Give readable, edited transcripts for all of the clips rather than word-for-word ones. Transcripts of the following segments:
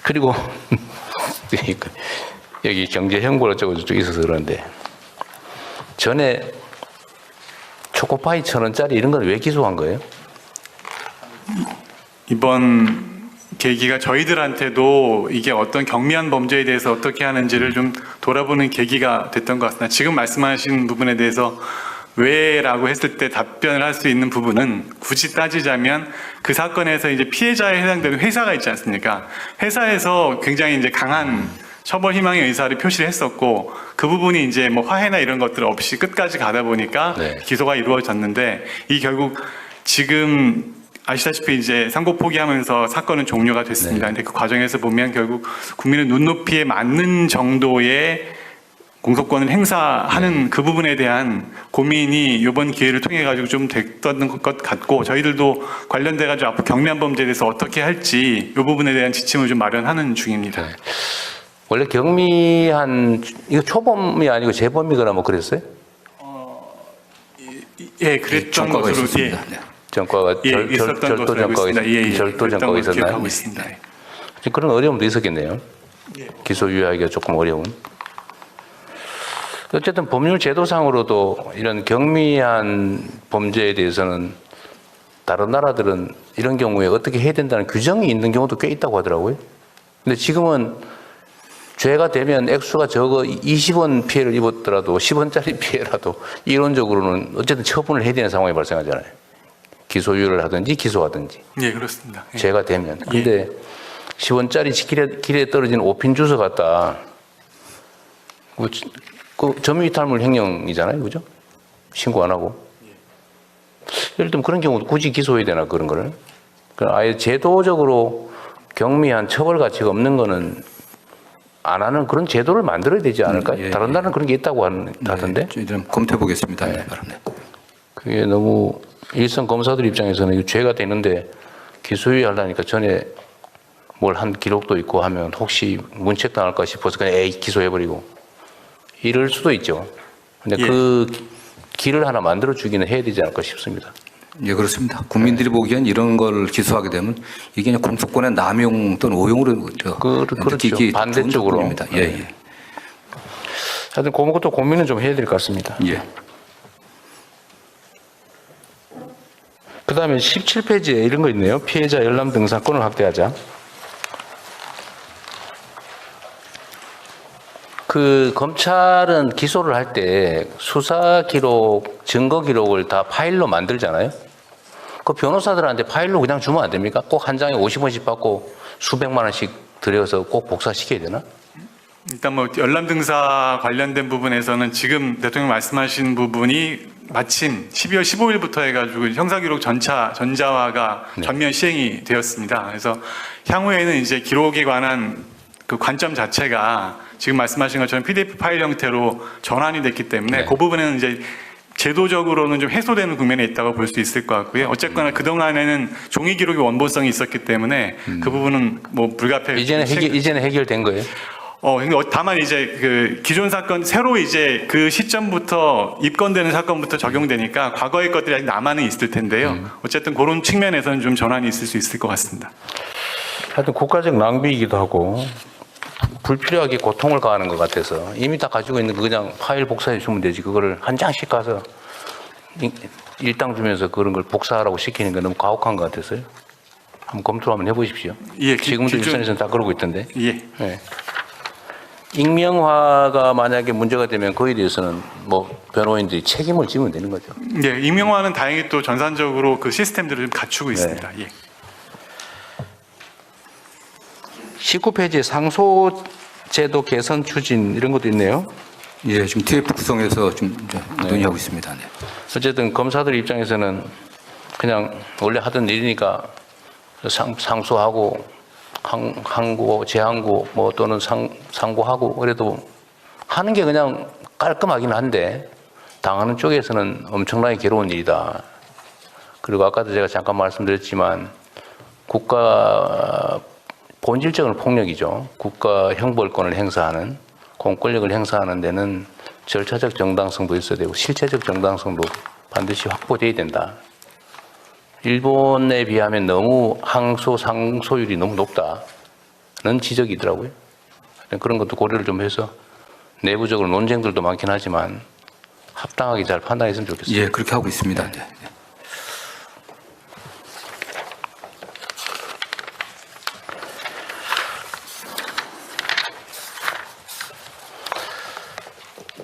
그리고 여기 경제 형벌 어쩌고 저쩌고 있어서 그런데 전에 초코파이 1,000원짜리 이런 건 왜 기소한 거예요? 이번 계기가 저희들한테도 이게 어떤 경미한 범죄에 대해서 어떻게 하는지를 좀 돌아보는 계기가 됐던 것 같습니다. 지금 말씀하신 부분에 대해서 왜라고 했을 때 답변을 할 수 있는 부분은 굳이 따지자면 그 사건에서 이제 피해자에 해당되는 회사가 있지 않습니까? 회사에서 굉장히 이제 강한 처벌 희망의 의사를 표시를 했었고 그 부분이 이제 뭐 화해나 이런 것들 없이 끝까지 가다 보니까 네. 기소가 이루어졌는데 이 결국 지금 아시다시피 이제 상고 포기하면서 사건은 종료가 됐습니다. 네. 근데 그 과정에서 보면 결국 국민의 눈높이에 맞는 정도의 공소권을 행사하는 그 부분에 대한 고민이 이번 기회를 통해 가지고 좀 됐던 것 같고 저희들도 관련돼 가지고 앞으로 경미한 범죄에 대해서 어떻게 할지 이 부분에 대한 지침을 좀 마련하는 중입니다. 네. 원래 경미한 이거 초범이 아니고 재범이거나 뭐 그랬어요? 예, 그랬던 전과가 것으로 있었습니다. 네. 전과가 있었던 절도 것으로 알고 전과가 있습니다. 예, 절도 전과가 있었나요? 기억하고 있습니다. 예. 그런 어려움도 있었겠네요. 예. 기소 유예하기가 조금 어려운. 어쨌든 법률 제도상으로도 이런 경미한 범죄에 대해서는 다른 나라들은 이런 경우에 어떻게 해야 된다는 규정이 있는 경우도 꽤 있다고 하더라고요. 근데 지금은 죄가 되면 액수가 적어 20원 피해를 입었더라도 10원짜리 피해라도 이론적으로는 어쨌든 처분을 해야 되는 상황이 발생하잖아요. 기소유예를 하든지 기소하든지. 예, 그렇습니다. 예. 죄가 되면. 근데 10원짜리 길에 떨어진 5핀 주스 갖다 그 점유이탈물 횡령이잖아요. 그죠? 신고 안 하고. 예를 들면 그런 경우도 굳이 기소해야 되나 그런 거를. 아예 제도적으로 경미한 처벌 가치가 없는 거는 안 하는 그런 제도를 만들어야 되지 않을까요? 예, 다른 나라는 그런 게 있다고 하던데. 저희들은 검토해 보겠습니다. 네. 그게 너무 일선 검사들 입장에서는 이거 죄가 되는데 기소유예 하려니까 전에 뭘 한 기록도 있고 하면 혹시 문책 당할까 싶어서 그냥 기소해버리고 이럴 수도 있죠. 근데 예. 그 길을 하나 만들어 주기는 해야 되지 않을까 싶습니다. 예, 그렇습니다. 국민들이 보기엔 이런 걸 기소하게 되면 이게 그냥 공소권의 남용 또는 오용으로 그렇죠. 반대쪽으로. 입니다. 예, 예. 하여튼 그것도 고민은 좀 해야 될 것 같습니다. 예. 그 다음에 17페이지에 이런 거 있네요. 피해자 열람 등사권을 확대하자. 그 검찰은 기소를 할 때 수사 기록, 증거 기록을 다 파일로 만들잖아요. 그 변호사들한테 파일로 그냥 주면 안 됩니까? 꼭 한 장에 50원씩 받고 수백만 원씩 들여서 꼭 복사시켜야 되나? 일단 뭐 열람 등사 관련된 부분에서는 지금 대통령 말씀하신 부분이 마침 12월 15일부터 해가지고 형사기록 전자화가 전면 시행이 되었습니다. 그래서 향후에는 이제 기록에 관한 그 관점 자체가 지금 말씀하신 것처럼 PDF 파일 형태로 전환이 됐기 때문에 네. 그 부분에는 이제 제도적으로는 좀 해소되는 국면에 있다고 볼 수 있을 것 같고요. 어쨌거나 그동안에는 종이 기록의 원본성이 있었기 때문에 그 부분은 뭐 불가피하게 이제는 해결된 거예요? 근데 다만 이제 그 기존 사건 새로 이제 그 시점부터 입건되는 사건부터 적용되니까 과거의 것들이 아직 남아는 있을 텐데요. 어쨌든 그런 측면에서는 좀 전환이 있을 수 있을 것 같습니다. 하여튼 국가적 낭비이기도 하고 불필요하게 고통을 가하는 것 같아서 이미 다 가지고 있는 거 그냥 파일 복사해 주면 되지 그거를 한 장씩 가서 일당 주면서 그런 걸 복사하라고 시키는 게 너무 가혹한 것 같아서요. 한번 검토를 한번 해보십시오. 예, 지금도 일선에서는 다 그러고 있던데. 예. 네. 익명화가 만약에 문제가 되면 그에 대해서는 뭐 변호인들이 책임을 지면 되는 거죠. 예, 익명화는 다행히 또 전산적으로 그 시스템들을 좀 갖추고 있습니다. 예. 19페이지에 상소제도 개선 추진 이런 것도 있네요. 예, 지금 TF 구성해서 좀 이제 논의하고 있습니다. 네. 어쨌든 검사들 입장에서는 그냥 원래 하던 일이니까 상소하고 항고, 재항고 뭐 또는 상고하고 그래도 하는 게 그냥 깔끔하긴 한데 당하는 쪽에서는 엄청나게 괴로운 일이다. 그리고 아까도 제가 잠깐 말씀드렸지만 국가 본질적인 폭력이죠. 국가 형벌권을 행사하는 공권력을 행사하는 데는 절차적 정당성도 있어야 되고 실체적 정당성도 반드시 확보돼야 된다. 일본에 비하면 너무 항소, 상소율이 너무 높다. 지적이더라고요. 그런 것도 고려를 좀 해서 내부적으로 논쟁들도 많긴 하지만 합당하게 잘 판단했으면 좋겠습니다. 예, 그렇게 하고 있습니다. 네.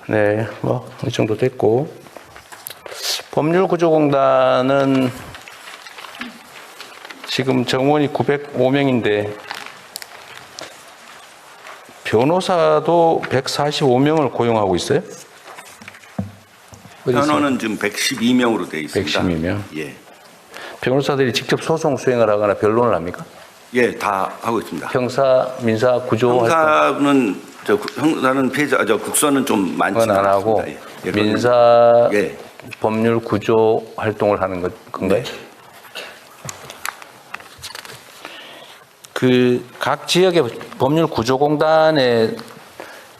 네, 뭐 이 정도 됐고 법률구조공단은 지금 정원이 905명인데 변호사도 145명을 고용하고 있어요? 어디 있어요? 현원은 지금 112명으로 되어 있습니다. 112명. 예. 변호사들이 직접 소송 수행을 하거나 변론을 합니까? 예, 다 하고 있습니다. 형사, 민사, 구조 활동 형사는 피해자, 국선은 좀 많지 그건 안 하고 않습니다. 예, 예, 민사 예. 법률 구조 활동을 하는 건가요? 그 각 지역의 법률 구조공단에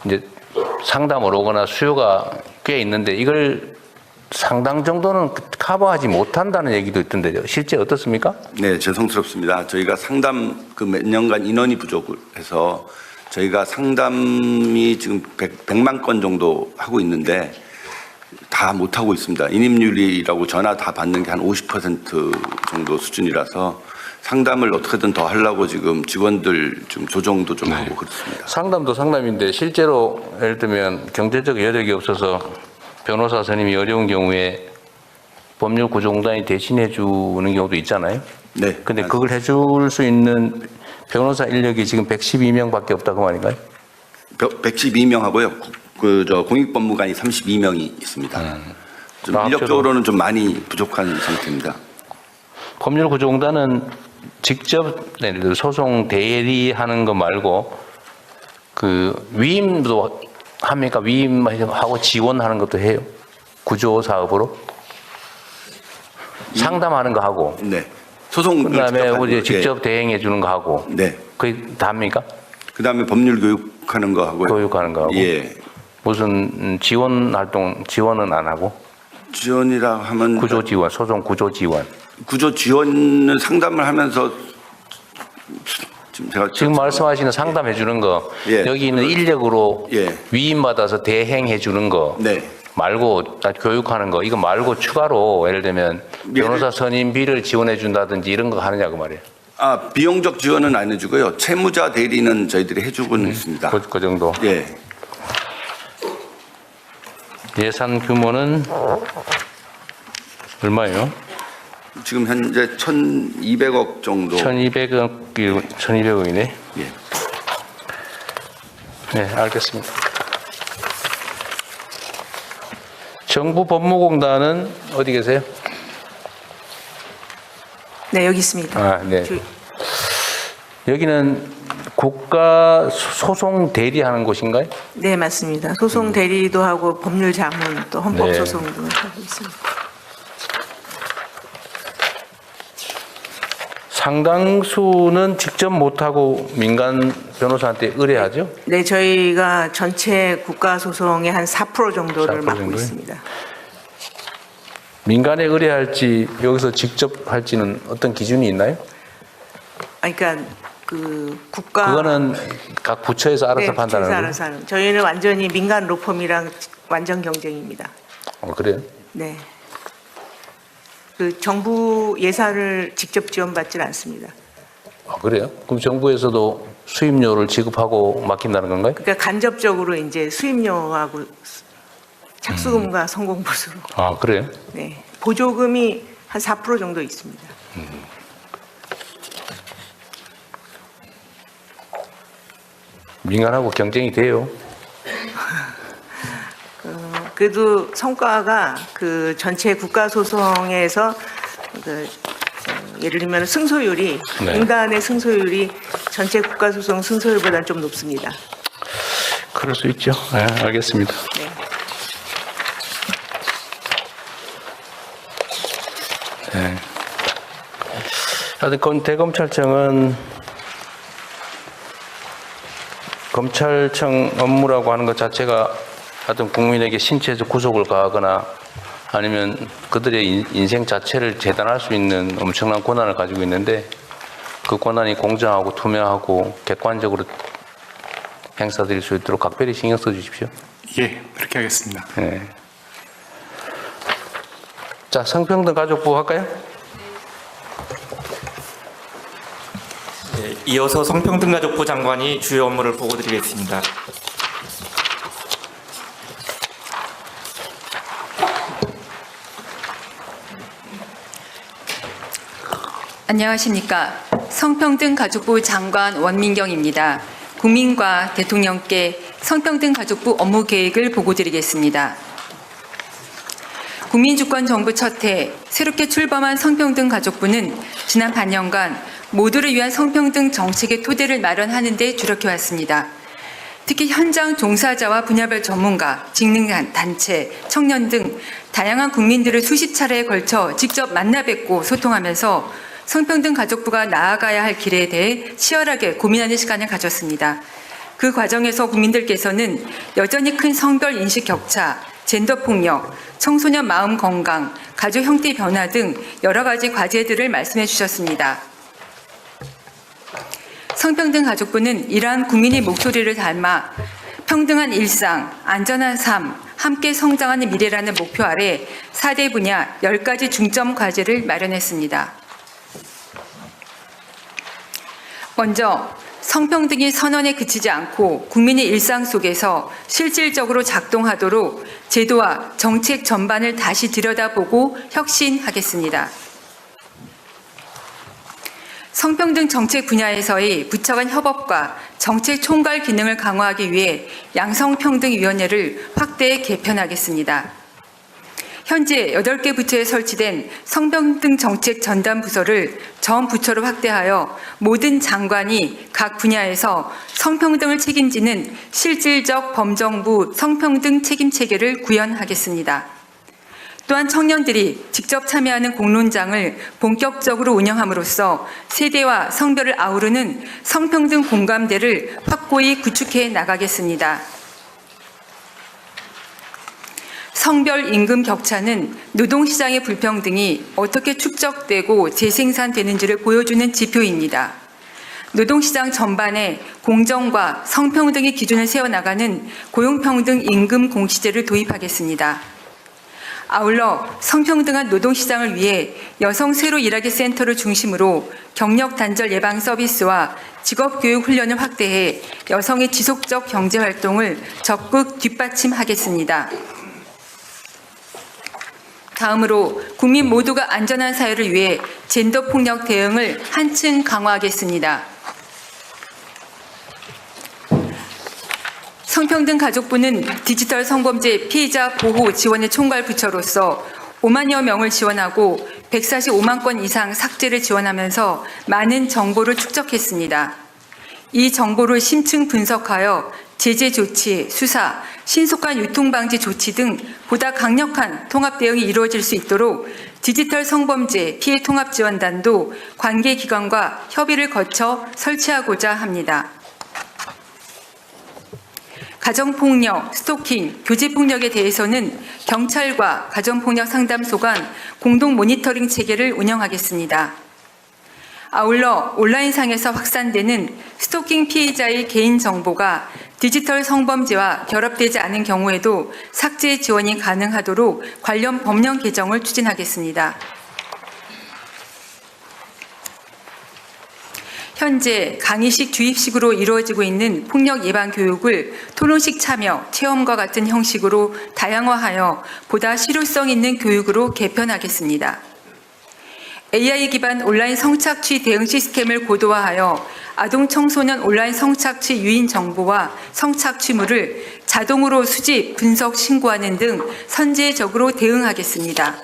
이제 상담을 오거나 수요가 꽤 있는데 이걸 상당 정도는 커버하지 못한다는 얘기도 있던데요. 실제 어떻습니까? 네, 죄송스럽습니다. 저희가 상담 몇 년간 인원이 부족을 해서 저희가 상담이 지금 100만 건 정도 하고 있는데 다 못하고 있습니다. 인입률이라고 전화 다 받는 게 한 50% 정도 수준이라서 상담을 어떻게든 더 하려고 지금 직원들 좀 조정도 좀 하고 그렇습니다. 상담도 상담인데 실제로 예를 들면 경제적 여력이 없어서 변호사 선임이 어려운 경우에 법률 구조공단이 대신해 주는 경우도 있잖아요. 네. 근데 그걸 해줄 수 있는 변호사 인력이 지금 112명밖에 없다 그 말인가요? 112명 하고요. 공익법무관이 32명이 있습니다. 좀 합쳐도- 인력적으로는 좀 많이 부족한 상태입니다. 법률 구조공단은 직접 예를 들어 소송 대리하는 거 말고 그 위임도 합니까? 위임하고 지원하는 것도 해요. 구조 사업으로 상담하는 거 하고 네. 소송 그다음에 우리 직접 대행해 주는 거 하고 네. 그게 다 합니까? 그다음에 법률 교육하는 거 하고요. 교육하는 거 하고 예. 무슨 지원 활동 지원은 안 하고 지원이라 하면 구조 지원 소송 구조 지원 구조 지원은 상담을 하면서 지금 제가 지금 말씀하시는 상담해 주는 거 예. 여기 있는 인력으로 예. 위임 받아서 대행해 주는 거 네. 말고 교육하는 거 이거 말고 추가로 예를 들면 변호사 선임비를 지원해 준다든지 이런 거 하느냐고 말이에요. 비용적 지원은 안 해주고요. 채무자 대리는 저희들이 해주고는 있습니다. 그 정도. 예. 예산 규모는 얼마예요? 지금 현재 1,200억 정도. 1,200억이네. 예. 네, 알겠습니다. 정부 법무공단은 어디 계세요? 네, 여기 있습니다. 아, 네. 여기는 국가 소송 대리하는 곳인가요? 네, 맞습니다. 소송 대리도 하고 법률 자문 또 헌법 네. 소송도 하고 있습니다. 상당수는 직접 못하고 민간 변호사한테 의뢰하죠? 네, 저희가 전체 국가 소송의 한 4% 정도를 4% 맡고 정도요? 있습니다. 민간에 의뢰할지 여기서 직접 할지는 어떤 기준이 있나요? 그러니까 그 국가 그거는 각 부처에서 알아서 네, 판단하는 거예요? 알아서 하는. 저희는 완전히 민간 로펌이랑 완전 경쟁입니다. 그래요? 네. 그 정부 예산을 직접 지원받지는 않습니다. 그래요? 그럼 정부에서도 수임료를 지급하고 맡긴다는 건가요? 그러니까 간접적으로 이제 수임료하고 착수금과 성공보수로. 그래요? 네. 보조금이 한 4% 정도 있습니다. 민간하고 경쟁이 돼요. 그래도 성과가 그 전체 국가 소송에서 예를 들면 승소율이 네. 민간의 승소율이 전체 국가 소송 승소율보다는 좀 높습니다. 그럴 수 있죠. 네, 알겠습니다. 네. 네. 하여튼 대검찰청은 검찰청 업무라고 하는 것 자체가 하여튼 국민에게 신체적 구속을 가하거나 아니면 그들의 인생 자체를 재단할 수 있는 엄청난 권한을 가지고 있는데 그 권한이 공정하고 투명하고 객관적으로 행사될 수 있도록 각별히 신경 써 주십시오. 예, 그렇게 하겠습니다. 네. 자, 성평등 가족부 할까요? 네, 이어서 성평등가족부 장관이 주요 업무를 보고드리겠습니다. 안녕하십니까. 성평등가족부 장관 원민경입니다. 국민과 대통령께 성평등가족부 업무 계획을 보고드리겠습니다. 국민주권정부 첫해 새롭게 출범한 성평등가족부는 지난 반년간 모두를 위한 성평등 정책의 토대를 마련하는 데 주력해왔습니다. 특히 현장 종사자와 분야별 전문가, 직능단체, 청년 등 다양한 국민들을 수십 차례에 걸쳐 직접 만나 뵙고 소통하면서 성평등 가족부가 나아가야 할 길에 대해 치열하게 고민하는 시간을 가졌습니다. 그 과정에서 국민들께서는 여전히 큰 성별 인식 격차, 젠더 폭력, 청소년 마음 건강, 가족 형태 변화 등 여러 가지 과제들을 말씀해 주셨습니다. 성평등 가족부는 이러한 국민의 목소리를 담아 평등한 일상, 안전한 삶, 함께 성장하는 미래라는 목표 아래 4대 분야 10가지 중점 과제를 마련했습니다. 먼저 성평등이 선언에 그치지 않고 국민의 일상 속에서 실질적으로 작동하도록 제도와 정책 전반을 다시 들여다보고 혁신하겠습니다. 성평등 정책 분야에서의 부처 간 협업과 정책 총괄 기능을 강화하기 위해 양성평등위원회를 확대 개편하겠습니다. 현재 8개 부처에 설치된 성평등 정책 전담 부서를 전 부처로 확대하여 모든 장관이 각 분야에서 성평등을 책임지는 실질적 범정부 성평등 책임 체계를 구현하겠습니다. 또한 청년들이 직접 참여하는 공론장을 본격적으로 운영함으로써 세대와 성별을 아우르는 성평등 공감대를 확고히 구축해 나가겠습니다. 성별 임금 격차는 노동시장의 불평등이 어떻게 축적되고 재생산되는지를 보여주는 지표입니다. 노동시장 전반에 공정과 성평등의 기준을 세워나가는 고용평등 임금 공시제를 도입하겠습니다. 아울러 성평등한 노동시장을 위해 여성 새로 일하기 센터를 중심으로 경력 단절 예방 서비스와 직업교육 훈련을 확대해 여성의 지속적 경제활동을 적극 뒷받침하겠습니다. 다음으로 국민 모두가 안전한 사회를 위해 젠더 폭력 대응을 한층 강화하겠습니다. 성평등 가족부는 디지털 성범죄 피해자 보호 지원의 총괄 부처로서 5만여 명을 지원하고 145만 건 이상 삭제를 지원하면서 많은 정보를 축적했습니다. 이 정보를 심층 분석하여 제재 조치, 수사, 신속한 유통방지 조치 등 보다 강력한 통합 대응이 이루어질 수 있도록 디지털 성범죄 피해 통합지원단도 관계기관과 협의를 거쳐 설치하고자 합니다. 가정폭력, 스토킹, 교제폭력에 대해서는 경찰과 가정폭력 상담소 간 공동 모니터링 체계를 운영하겠습니다. 아울러 온라인상에서 확산되는 스토킹 피해자의 개인정보가 디지털 성범죄와 결합되지 않은 경우에도 삭제 지원이 가능하도록 관련 법령 개정을 추진하겠습니다. 현재 강의식 주입식으로 이루어지고 있는 폭력 예방 교육을 토론식 참여, 체험과 같은 형식으로 다양화하여 보다 실효성 있는 교육으로 개편하겠습니다. AI 기반 온라인 성착취 대응 시스템을 고도화하여 아동 청소년 온라인 성착취 유인 정보와 성착취물을 자동으로 수집, 분석, 신고하는 등 선제적으로 대응하겠습니다.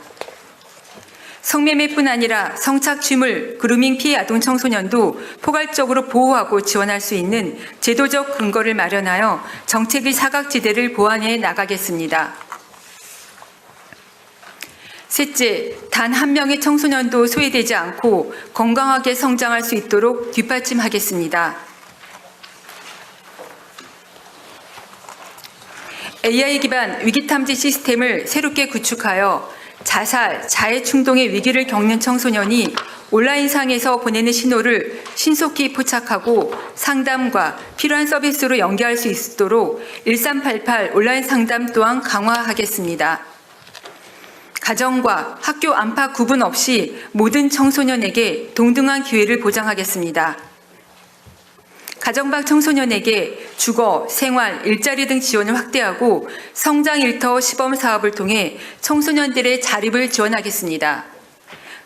성매매뿐 아니라 성착취물, 그루밍 피해 아동 청소년도 포괄적으로 보호하고 지원할 수 있는 제도적 근거를 마련하여 정책의 사각지대를 보완해 나가겠습니다. 셋째, 단 한 명의 청소년도 소외되지 않고 건강하게 성장할 수 있도록 뒷받침하겠습니다. AI 기반 위기탐지 시스템을 새롭게 구축하여 자살, 자해 충동의 위기를 겪는 청소년이 온라인상에서 보내는 신호를 신속히 포착하고 상담과 필요한 서비스로 연계할 수 있도록 1388 온라인 상담 또한 강화하겠습니다. 가정과 학교 안팎 구분 없이 모든 청소년에게 동등한 기회를 보장하겠습니다. 가정 밖 청소년에게 주거, 생활, 일자리 등 지원을 확대하고 성장 일터 시범 사업을 통해 청소년들의 자립을 지원하겠습니다.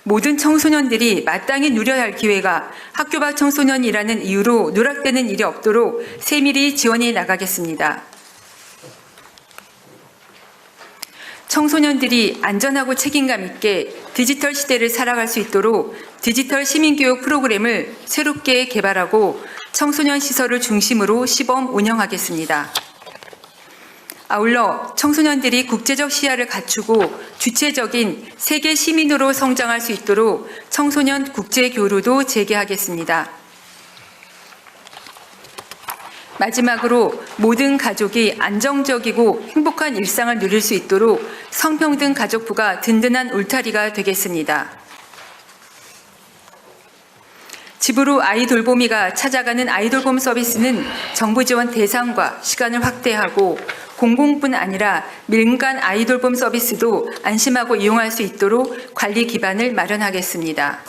모든 청소년들이 마땅히 누려야 할 기회가 학교 밖 청소년이라는 이유로 누락되는 일이 없도록 세밀히 지원해 나가겠습니다. 청소년들이 안전하고 책임감 있게 디지털 시대를 살아갈 수 있도록 디지털 시민교육 프로그램을 새롭게 개발하고 청소년 시설을 중심으로 시범 운영하겠습니다. 아울러 청소년들이 국제적 시야를 갖추고 주체적인 세계 시민으로 성장할 수 있도록 청소년 국제 교류도 재개하겠습니다. 마지막으로 모든 가족이 안정적이고 행복한 일상을 누릴 수 있도록 성평등 가족부가 든든한 울타리가 되겠습니다. 집으로 아이 돌보미가 찾아가는 아이 돌봄 서비스는 정부 지원 대상과 시간을 확대하고 공공뿐 아니라 민간 아이 돌봄 서비스도 안심하고 이용할 수 있도록 관리 기반을 마련하겠습니다.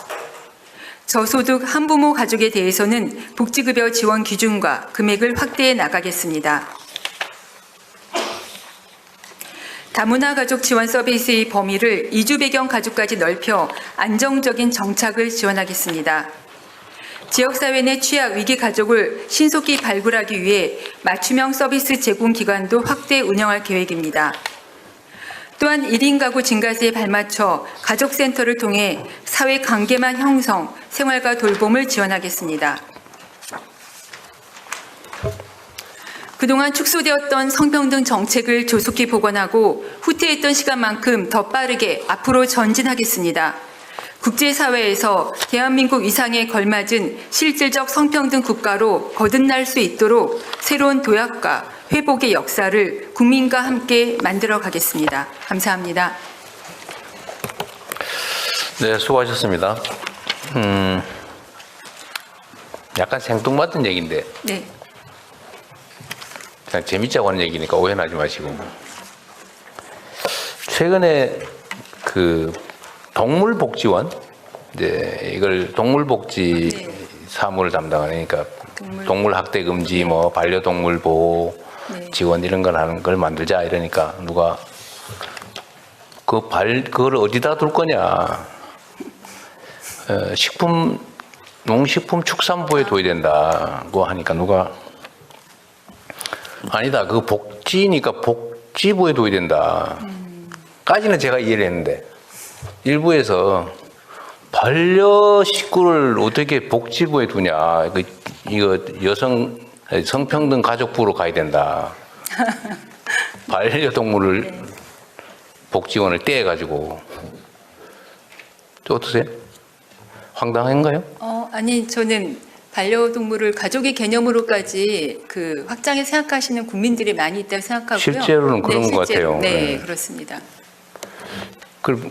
저소득 한부모 가족에 대해서는 복지급여 지원 기준과 금액을 확대해 나가겠습니다. 다문화 가족 지원 서비스의 범위를 이주 배경 가족까지 넓혀 안정적인 정착을 지원하겠습니다. 지역사회 내 취약 위기 가족을 신속히 발굴하기 위해 맞춤형 서비스 제공 기관도 확대 운영할 계획입니다. 또한 1인 가구 증가세에 발맞춰 가족센터를 통해 사회관계망 형성, 생활과 돌봄을 지원하겠습니다. 그동안 축소되었던 성평등 정책을 조속히 복원하고 후퇴했던 시간만큼 더 빠르게 앞으로 전진하겠습니다. 국제사회에서 대한민국 이상에 걸맞은 실질적 성평등 국가로 거듭날 수 있도록 새로운 도약과 회복의 역사를 국민과 함께 만들어 가겠습니다. 감사합니다. 네, 수고하셨습니다. 약간 생뚱맞은 얘기인데 네. 그냥 재밌자고 하는 얘기니까 오해하지 마시고, 최근에 그 동물복지원, 이제 이걸 동물복지 네. 사무를 담당하니까 동물 학대 금지, 뭐 반려동물 보호 네. 지원 이런 걸 하는 걸 만들자 이러니까 누가 그걸 어디다 둘 거냐? 농식품축산부에 둬야 된다고 하니까 누가 아니다, 그 복지니까 복지부에 둬야 된다. 까지는 제가 이해를 했는데 일부에서 반려식구를 어떻게 복지부에 두냐, 이거 성평등 가족부로 가야 된다. 반려동물을 네. 복지원을 떼가지고. 어떠세요? 황당한가요? 아니, 저는 반려동물을 가족의 개념으로까지 그 확장해 생각하시는 국민들이 많이 있다고 생각하고요. 실제로는 그런 것 같아요. 네, 네. 그렇습니다.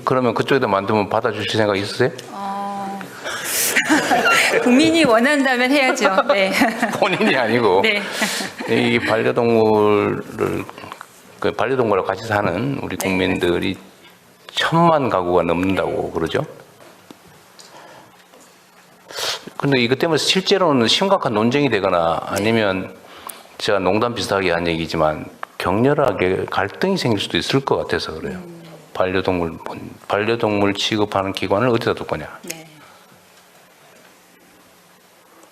그러면 그쪽에다 만들면 받아주실 생각 있으세요? 국민이 원한다면 해야죠. 네. 본인이 아니고. 네. 이 반려동물하고 같이 사는 우리 국민들이 1,000만 가구가 넘는다고 그러죠. 근데 이것 때문에 실제로는 심각한 논쟁이 되거나 아니면 제가 농담 비슷하게 한 얘기지만 격렬하게 갈등이 생길 수도 있을 것 같아서 그래요. 반려동물 취급하는 기관을 어디다 둘 거냐. 네.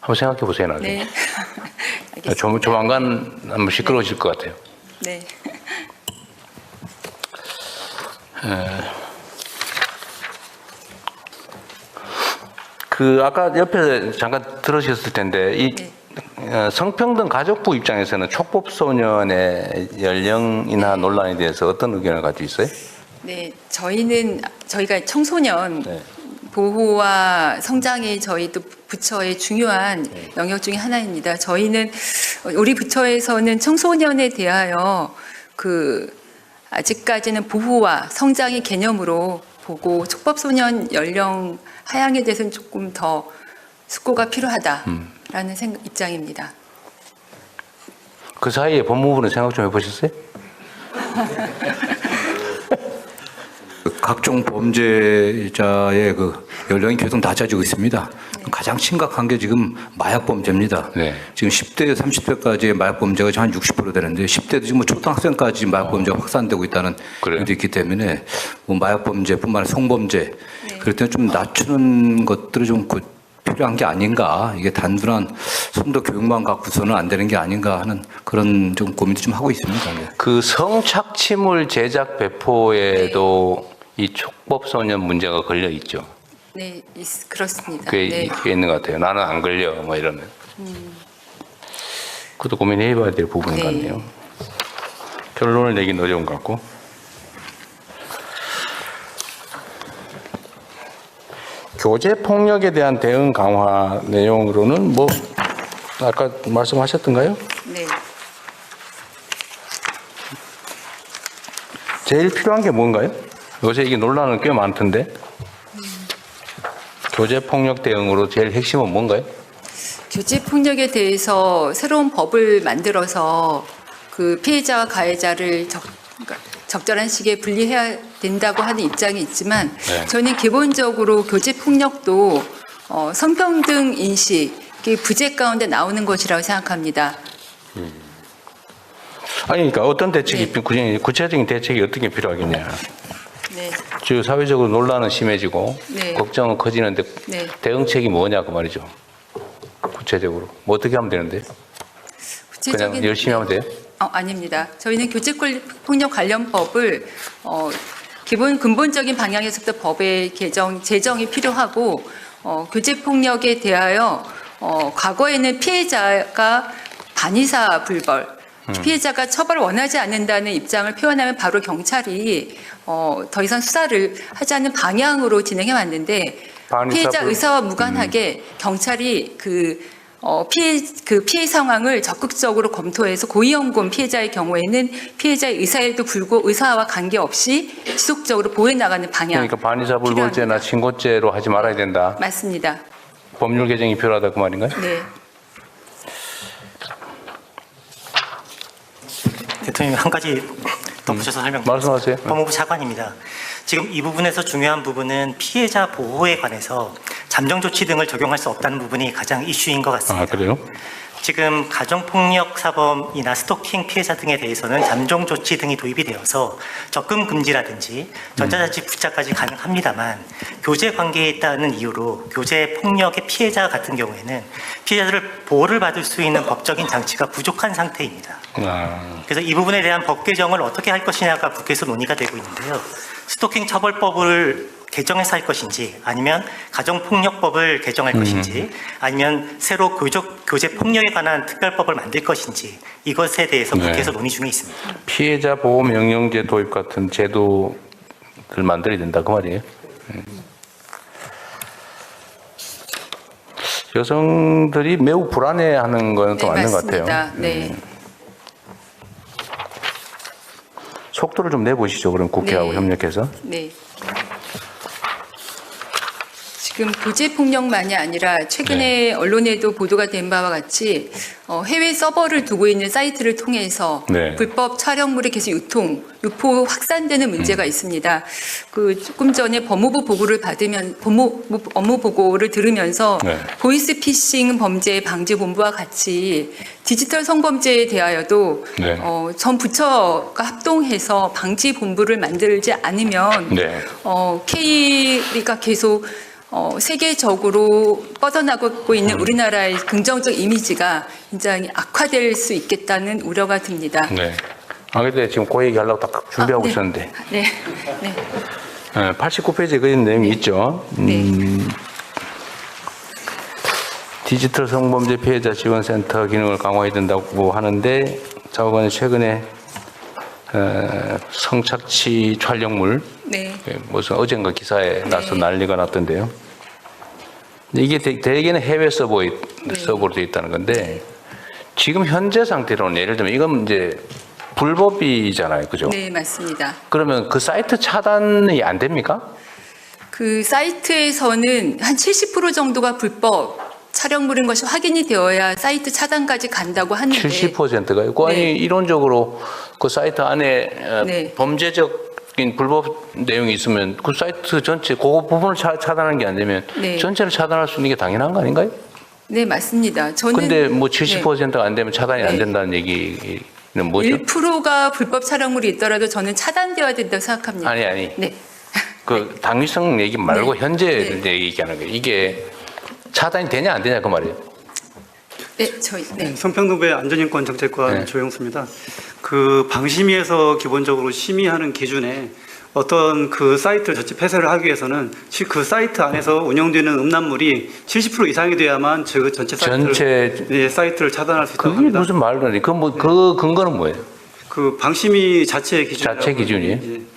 한번 생각해 보세요, 나중에. 네. 알겠습니다. 조만간 한번 시끄러워질 것 같아요. 네. 아까 옆에 잠깐 들으셨을 텐데 이 성평등 가족부 입장에서는 촉법소년의 연령이나 논란에 대해서 어떤 의견을 가지고 있어요? 네, 저희가 청소년 네. 보호와 성장이 저희 또 부처의 중요한 영역 중에 하나입니다. 저희는 우리 부처에서는 청소년에 대하여 아직까지는 보호와 성장의 개념으로 보고 촉법소년 연령 하향에 대해서는 조금 더 숙고가 필요하다라는 입장입니다. 그 사이에 법무부는 생각 좀 해보셨어요? 각종 범죄자의 그 연령이 계속 낮아지고 있습니다. 가장 심각한 게 지금 마약 범죄입니다. 네. 지금 10대, 30대까지의 마약 범죄가 한 60% 되는데 10대도 지금 뭐 초등학생까지 마약 범죄가 확산되고 있다는 그래요? 것도 있기 때문에 뭐 마약 범죄뿐만 아니라 성범죄 그럴 때는 좀 낮추는 것들이 좀 필요한 게 아닌가. 이게 단순한 좀 더 교육만 갖고서는 안 되는 게 아닌가 하는 그런 좀 고민도 좀 하고 있습니다. 네. 그 성착취물 제작 배포에도 이 촉법소년 문제가 걸려 있죠. 네, 그렇습니다. 그게 네. 있는 것 같아요. 나는 안 걸려 뭐 이러면. 그것도 고민해봐야 될 부분 네. 같네요. 결론을 내긴 어려운 것 같고. 교제 폭력에 대한 대응 강화 내용으로는 뭐 아까 말씀하셨던가요? 네. 제일 필요한 게 뭔가요? 요새 이게 논란은 꽤 많던데. 교제 폭력 대응으로 제일 핵심은 뭔가요? 교제 폭력에 대해서 새로운 법을 만들어서 그 피해자와 가해자를 그러니까 적절한 시기에 분리해야 된다고 하는 입장이 있지만 네. 저는 기본적으로 교제 폭력도 성평등 인식이 부재 가운데 나오는 것이라고 생각합니다. 아니, 그러니까 어떤 대책이 네. 구체적인 대책이 어떤 게 필요하겠냐. 네. 지금 사회적으로 논란은 심해지고 네. 걱정은 커지는데 네. 대응책이 뭐냐 그 말이죠. 구체적으로 뭐 어떻게 하면 되는데? 그냥 열심히 하면 돼요? 아닙니다. 저희는 교제 폭력 관련법을 기본 근본적인 방향에서부터 법의 제정이 필요하고 교제 폭력에 대하여 과거에는 피해자가 반의사 불벌 피해자가 처벌을 원하지 않는다는 입장을 표현하면 바로 경찰이 더 이상 수사를 하지 않는 방향으로 진행해 왔는데 피해자 의사와 무관하게 경찰이 피해 상황을 적극적으로 검토해서 고위험군 피해자의 경우에는 피해자의 의사에도 불구하고 의사와 관계없이 지속적으로 보호해 나가는 방향. 그러니까 반의사불벌죄나 친고죄로 하지 말아야 된다. 맞습니다. 법률 개정이 필요하다 그 말인가요? 네. 대통령님 한 가지 덧붙여서 말씀하세요. 법무부 차관입니다. 지금 이 부분에서 중요한 부분은 피해자 보호에 관해서 잠정 조치 등을 적용할 수 없다는 부분이 가장 이슈인 것 같습니다. 아, 그래요? 지금 가정폭력 사범이나 스토킹 피해자 등에 대해서는 잠정 조치 등이 도입이 되어서 접근 금지라든지 전자자치 부착까지 가능합니다만 교제 관계에 있다는 이유로 교제 폭력의 피해자 같은 경우에는 피해자들을 보호를 받을 수 있는 법적인 장치가 부족한 상태입니다. 그래서 이 부분에 대한 법 개정을 어떻게 할 것이냐가 국회에서 논의가 되고 있는데요. 스토킹 처벌법을 개정해서 할 것인지 아니면 가정폭력법을 개정할 것인지 아니면 새로 교제 폭력에 관한 특별법을 만들 것인지 이것에 대해서 국회에서 논의 중에 있습니다. 피해자 보호 명령제 도입 같은 제도를 만들어야 된다 그 말이에요. 여성들이 매우 불안해하는 건 또 맞는 것 같아요. 맞습니다. 네. 속도를 좀 내보시죠. 그럼 국회하고 네. 협력해서. 네. 지금 교제 폭력만이 아니라 최근에 언론에도 보도가 된 바와 같이 해외 서버를 두고 있는 사이트를 통해서 네. 불법 촬영물이 계속 유포 확산되는 문제가 있습니다. 조금 전에 법무부 업무 보고를 들으면서 네. 보이스피싱 범죄 방지 본부와 같이 디지털 성범죄에 대하여도 네. 전 부처가 합동해서 방지 본부를 만들지 않으면 네. K리가 계속 세계적으로 뻗어나가고 있는 우리나라의 긍정적 이미지가 굉장히 악화될 수 있겠다는 우려가 듭니다. 네. 아, 근데 지금 그 얘기 하려고 딱 준비하고 네. 있었는데. 네. 네. 89페이지에 그런 내용이 있죠. 네. 디지털 성범죄 피해자 지원센터 기능을 강화해야 된다고 하는데 자관이 최근에 성착취 촬영물 네. 무슨 어젠가 기사에 나서 난리가 났던데요. 이게 대개는 해외 서버로 되어 있다는 건데 지금 현재 상태로는 예를 들면 이건 이제 불법이잖아요, 그죠? 네, 맞습니다. 그러면 그 사이트 차단이 안 됩니까? 그 사이트에서는 한 70% 정도가 불법 촬영물인 것이 확인이 되어야 사이트 차단까지 간다고 하는데 70%가요? 아니 네. 이론적으로 그 사이트 안에 네. 범죄적인 불법 내용이 있으면 그 사이트 전체 그 부분을 차단하는 게 안 되면 네. 전체를 차단할 수 있는 게 당연한 거 아닌가요? 네, 맞습니다. 저는 근데 뭐 70%가 안 되면 차단이 안 네. 된다는 얘기는 뭐죠? 1%가 불법 촬영물이 있더라도 저는 차단되어야 된다고 생각합니다. 아니. 네. 그 당위성 얘기 말고 네. 현재 네. 이제 얘기하는 거예요. 이게 차단이 되냐 안 되냐 그 말이에요. 네, 저희 네. 성평등부의 안전인권 정책관 네. 조영수입니다. 그 방심위에서 기본적으로 심의하는 기준에 어떤 그 사이트를 전체 폐쇄를 하기 위해서는 그 사이트 안에서 운영되는 음란물이 70% 이상이 돼야만 그 전체 사이트를 차단할 수 있다고 그게 합니다. 무슨 말도 안 돼. 그 근거는 뭐예요? 그 방심위 자체의 기준. 자체 기준이에요?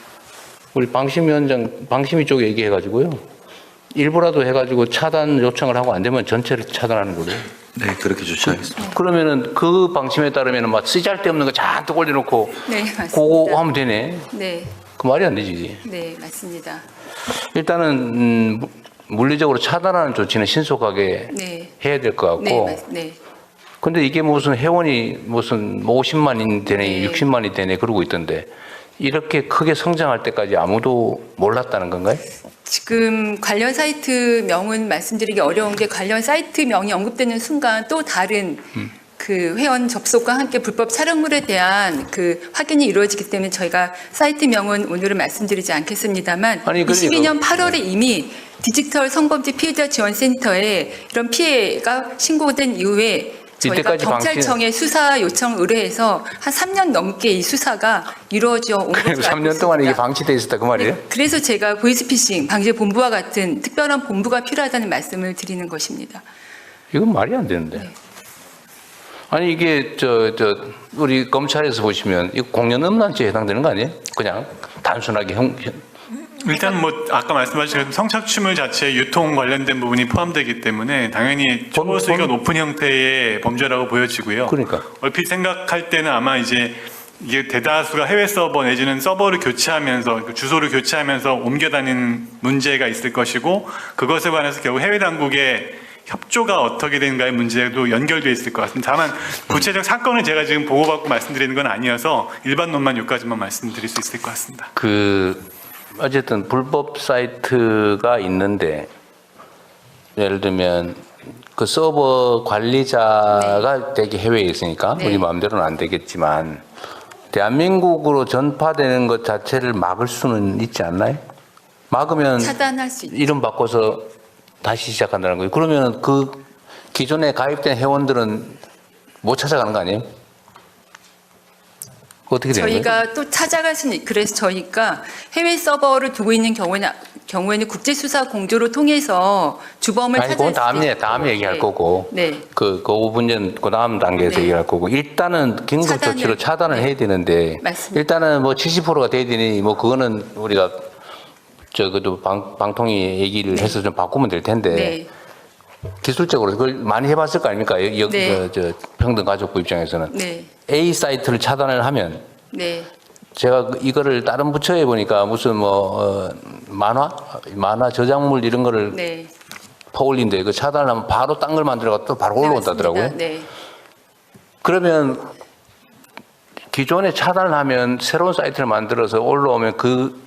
우리 방심위원장 방심위 쪽 얘기해가지고요. 일부라도 해가지고 차단 요청을 하고 안 되면 전체를 차단하는 거예요. 네, 그렇게 조치하겠습니다. 그러면은 그 방침에 따르면은 막 쓰잘데없는 거 잔뜩 올려놓고 네, 맞습니다. 그거 하면 되네. 네. 그 말이 안 되지. 네, 맞습니다. 일단은 물리적으로 차단하는 조치는 신속하게 네. 해야 될 것 같고. 네. 근데 이게 무슨 회원이 무슨 50만이 되네, 네. 60만이 되네 그러고 있던데 이렇게 크게 성장할 때까지 아무도 몰랐다는 건가요? 지금 관련 사이트 명은 말씀드리기 어려운 게 관련 사이트 명이 언급되는 순간 또 다른 그 회원 접속과 함께 불법 촬영물에 대한 그 확인이 이루어지기 때문에 저희가 사이트 명은 오늘은 말씀드리지 않겠습니다만 아니, 22년 8월에 이미 디지털 성범죄 피해자 지원센터에 이런 피해가 신고된 이후에 저희가 이때까지 경찰청에 수사 요청을 의뢰해서 한 3년 넘게 이 수사가 이루어져 온 것으로 알고 3년 동안 이게 있습니다. 방치돼 있었다 그 말이에요? 네, 그래서 제가 보이스피싱 방지 본부와 같은 특별한 본부가 필요하다는 말씀을 드리는 것입니다. 이건 말이 안 되는데. 네. 아니 이게 우리 검찰에서 보시면 이거 공연 음란죄에 해당되는 거 아니에요? 그냥 단순하게 일단 뭐 아까 말씀하신 성착취물 자체 유통 관련된 부분이 포함되기 때문에 당연히 초보 수위가 높은 형태의 범죄라고 보여지고요. 그러니까. 얼핏 생각할 때는 아마 이제 이게 대다수가 해외 서버 내지는 서버를 교체하면서 주소를 교체하면서 옮겨 다니는 문제가 있을 것이고 그것에 관해서 결국 해외 당국의 협조가 어떻게 되는가의 문제도 연결되어 있을 것 같습니다. 다만 구체적 사건을 제가 지금 보고받고 말씀드리는 건 아니어서 일반론만 여기까지만 말씀드릴 수 있을 것 같습니다. 어쨌든 불법 사이트가 있는데 예를 들면 그 서버 관리자가 되게 해외에 있으니까 네. 우리 마음대로는 안 되겠지만 대한민국으로 전파되는 것 자체를 막을 수는 있지 않나요? 막으면 차단할 수 있죠. 이름 바꿔서 다시 시작한다는 거예요. 그러면 그 기존에 가입된 회원들은 못 찾아가는 거 아니에요? 어떻게 되는 거예요? 저희가 또 찾아갈 수는 그래서 저희가 해외 서버를 두고 있는 경우에는 국제수사 공조를 통해서 주범을 아니, 찾을 그건 수 있고. 다음에 얘기할 네. 거고. 네. 그 부분은 그 다음 단계에서 네. 얘기할 거고. 일단은 긴급 조치로 차단을 네. 해야 되는데. 맞습니다. 일단은 뭐 70%가 돼야 되니 뭐 그거는 우리가 그래도 방통위 얘기를 해서 좀 바꾸면 될 텐데. 네. 기술적으로 그걸 많이 해봤을 거 아닙니까? 네. 평등가족부 입장에서는. 네. A 사이트를 차단을 하면 네. 제가 이거를 다른 부처에 보니까 무슨 만화 저작물 이런 거를 네. 퍼올린데 그 차단하면 바로 딴 걸 만들어가 또 바로 올라온다더라고요. 맞습니다. 네. 그러면 기존에 차단을 하면 새로운 사이트를 만들어서 올라오면 그